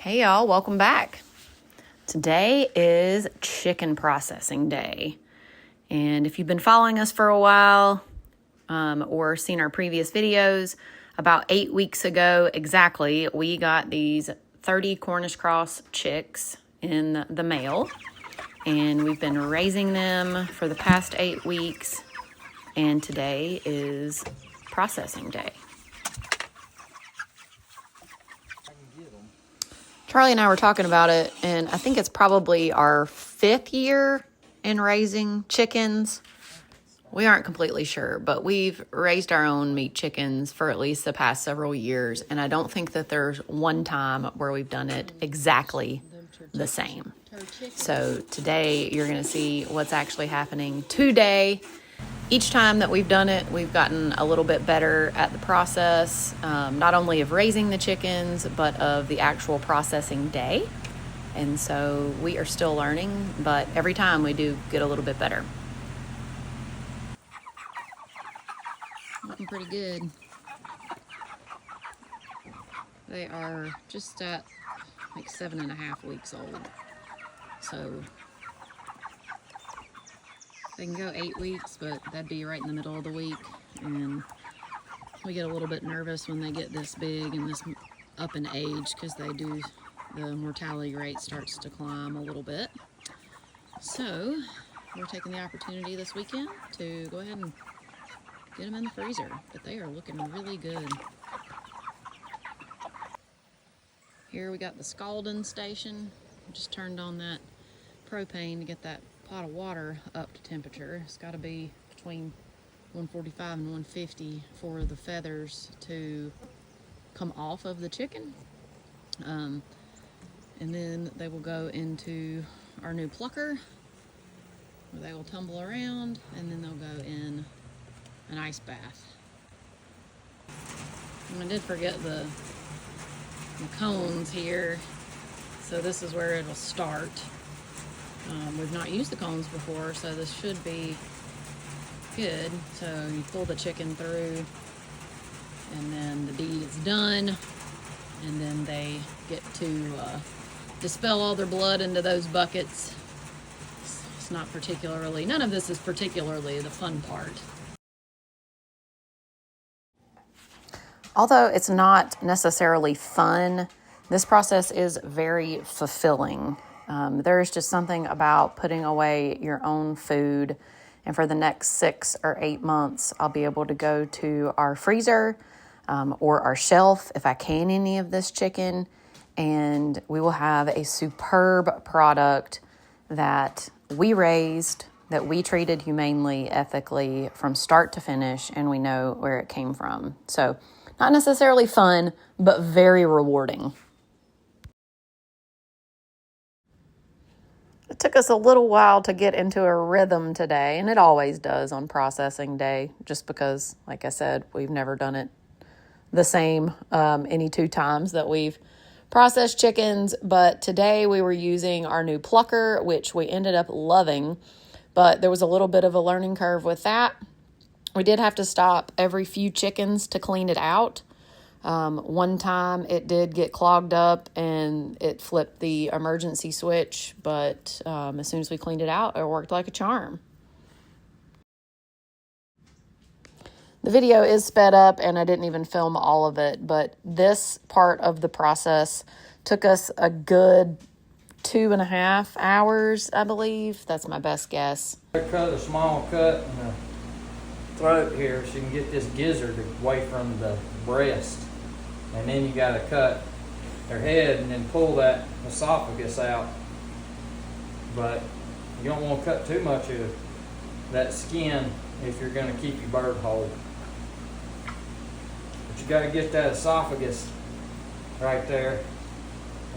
Hey y'all, welcome back. Today is chicken processing day. And if you've been following us for a while or seen our previous videos, about 8 weeks ago exactly, we got these 30 Cornish Cross chicks in the mail. And we've been raising them for the past 8 weeks. And today is processing day. Charlie and I were talking about it, and I think it's probably our 5th year in raising chickens. We aren't completely sure, but we've raised our own meat chickens for at least the past several years, and I don't think that there's one time where we've done it exactly the same. So today you're going to see what's actually happening today. Each time that we've done it, we've gotten a little bit better at the process, not only of raising the chickens, but of the actual processing day. And so we are still learning, but every time we do get a little bit better. Looking pretty good. They are just at like 7.5 weeks old. So they can go 8 weeks, but that'd be right in the middle of the week. And we get a little bit nervous when they get this big and this up in age, because the mortality rate starts to climb a little bit. So we're taking the opportunity this weekend to go ahead and get them in the freezer, but they are looking really good. Here we got the scalding station. Just turned on that propane to get that pot of water up to temperature. It's got to be between 145 and 150 for the feathers to come off of the chicken. And then they will go into our new plucker, where they will tumble around, and then they'll go in an ice bath. And I did forget the cones here, so this is where it'll start. We've not used the cones before, so this should be good. So you pull the chicken through, and then the deed is done, and then they get to dispel all their blood into those buckets. It's not particularly, none of this is particularly the fun part. Although it's not necessarily fun, this process is very fulfilling. There's just something about putting away your own food. And for the next 6 or 8 months, I'll be able to go to our freezer or our shelf if I can any of this chicken. And we will have a superb product that we raised, that we treated humanely, ethically, from start to finish, and we know where it came from. So not necessarily fun, but very rewarding. It took us a little while to get into a rhythm today, and it always does on processing day, just because, like I said, we've never done it the same any 2 times that we've processed chickens. But today we were using our new plucker, which we ended up loving, but there was a little bit of a learning curve with that. We did have to stop every few chickens to clean it out. One time it did get clogged up and it flipped the emergency switch, but as soon as we cleaned it out, it worked like a charm. The video is sped up and I didn't even film all of it, but this part of the process took us a good 2.5 hours, I believe. That's my best guess. I cut a small cut in the throat here so you can get this gizzard away from the breast. And then you got to cut their head and then pull that esophagus out. But you don't want to cut too much of that skin if you're going to keep your bird whole. But you got to get that esophagus right there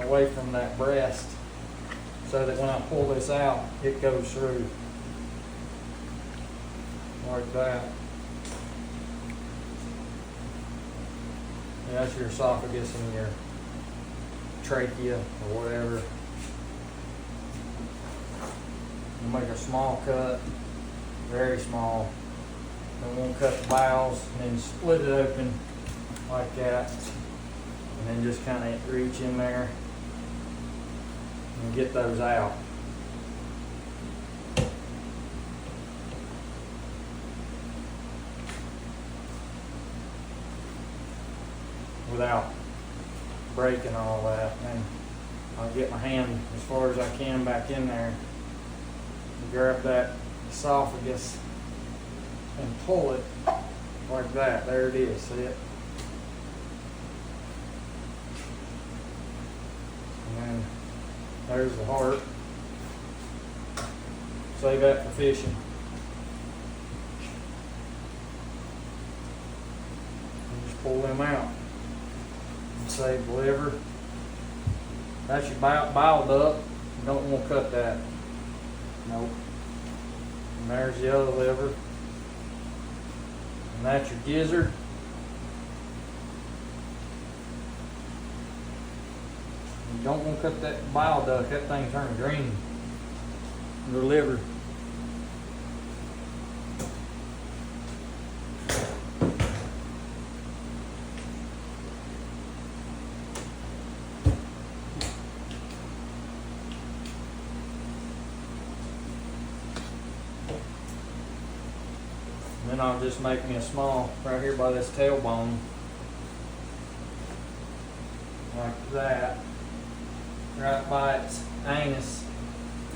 away from that breast so that when I pull this out, it goes through like that. And that's your esophagus and your trachea or whatever. You make a small cut, very small. Then we'll cut the bowels and then split it open like that. And then just kind of reach in there and get those out. Without breaking all that. And I'll get my hand as far as I can back in there and grab that esophagus and pull it like that. There it is, see it? And then there's the heart. Save that for fishing. And just pull them out. And save the liver. That's your bile duct. You don't want to cut that. Nope. And there's the other liver. And that's your gizzard. You don't want to cut that bile duct. That thing turns green. The liver. Then I'll just make me a small right here by this tailbone, like that, right by its anus.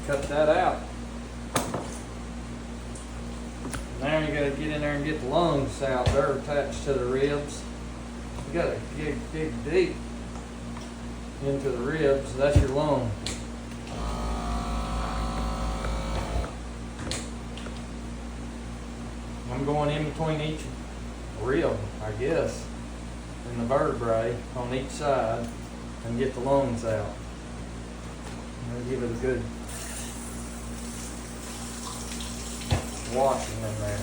Cut that out. Now you gotta get in there and get the lungs out. They're attached to the ribs. You gotta dig deep into the ribs. That's your lung. I'm going in between each rib, I guess, in the vertebrae on each side and get the lungs out. I'm gonna give it a good washing in there.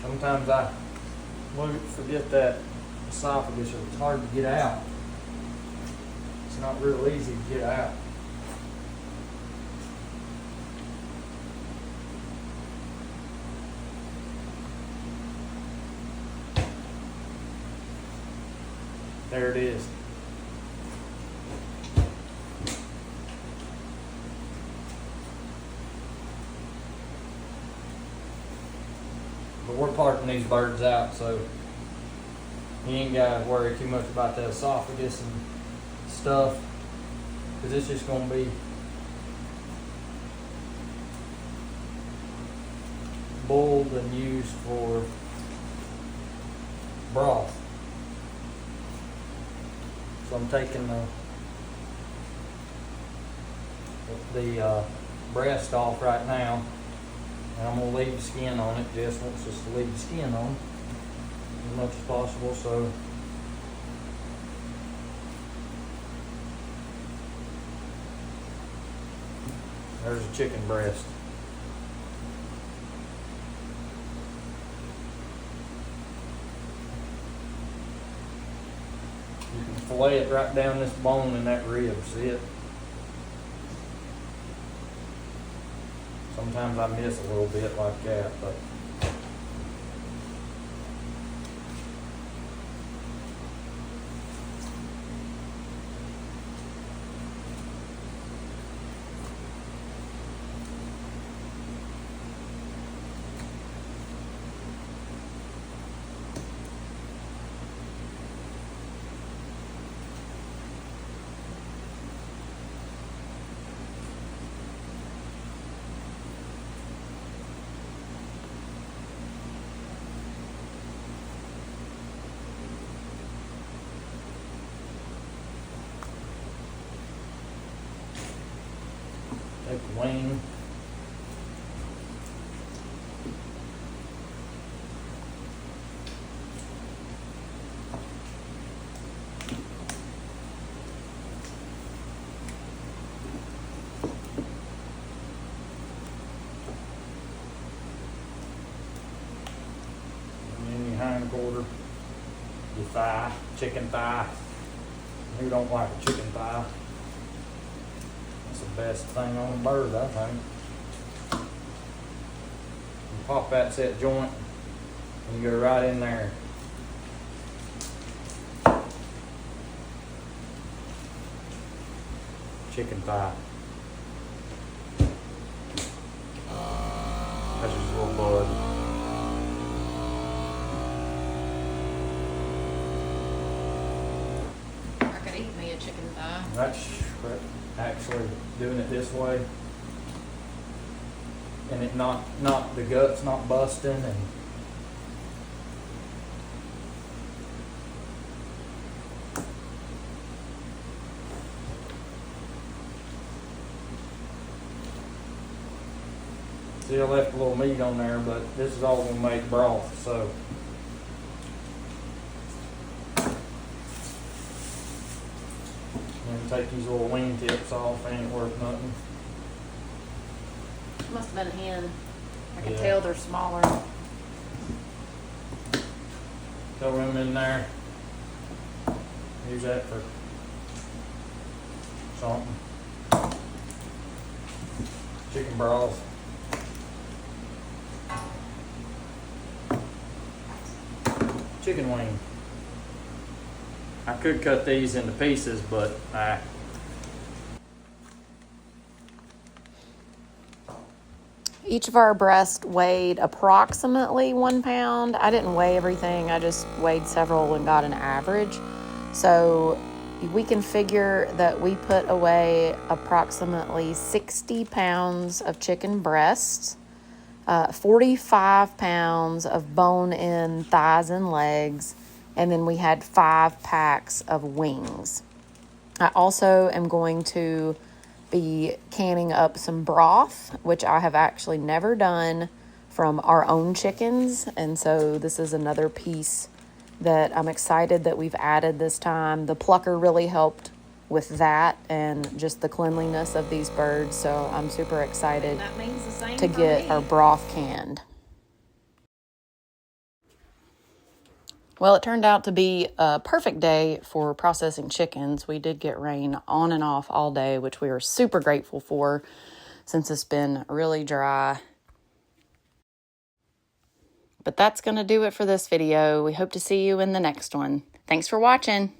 Sometimes I forget that esophagus, it's hard to get out. It's not real easy to get out. There it is. But we're parting these birds out, so you ain't got to worry too much about that esophagus and stuff, because it's just going to be boiled and used for broth. So I'm taking the breast off right now, and I'm going to leave the skin on it. Jess wants us to leave the skin on as much as possible. So there's a chicken breast. You can fillet it right down this bone in that rib, see it? Sometimes I miss a little bit like that, but take the wing. And then your hind quarter, your thigh, chicken thigh. Who don't like a chicken thigh? The best thing on a bird, I think. You pop that set joint and you go right in there. chicken thigh. That's just a little bud. I could eat me a chicken thigh. That's actually doing it this way, and it not the guts not busting, and see, I left a little meat on there, but this is all gonna make broth, so. And take these little wing tips off, ain't worth nothing. Must have been a hen. I can Yeah. tell they're smaller. Throw them in there. Use that for something. Chicken broth. Chicken wing. I could cut these into pieces, but Each of our breasts weighed approximately 1 pound. I didn't weigh everything. I just weighed several and got an average. So we can figure that we put away approximately 60 pounds of chicken breasts, 45 pounds of bone-in thighs and legs, and then we had 5 packs of wings. I also am going to be canning up some broth, which I have actually never done, from our own chickens. And so this is another piece that I'm excited that we've added this time. The plucker really helped with that and just the cleanliness of these birds. So I'm super excited That means the same to for get me. our broth canned. Well, it turned out to be a perfect day for processing chickens. We did get rain on and off all day, which we were super grateful for since it's been really dry. But that's going to do it for this video. We hope to see you in the next one. Thanks for watching.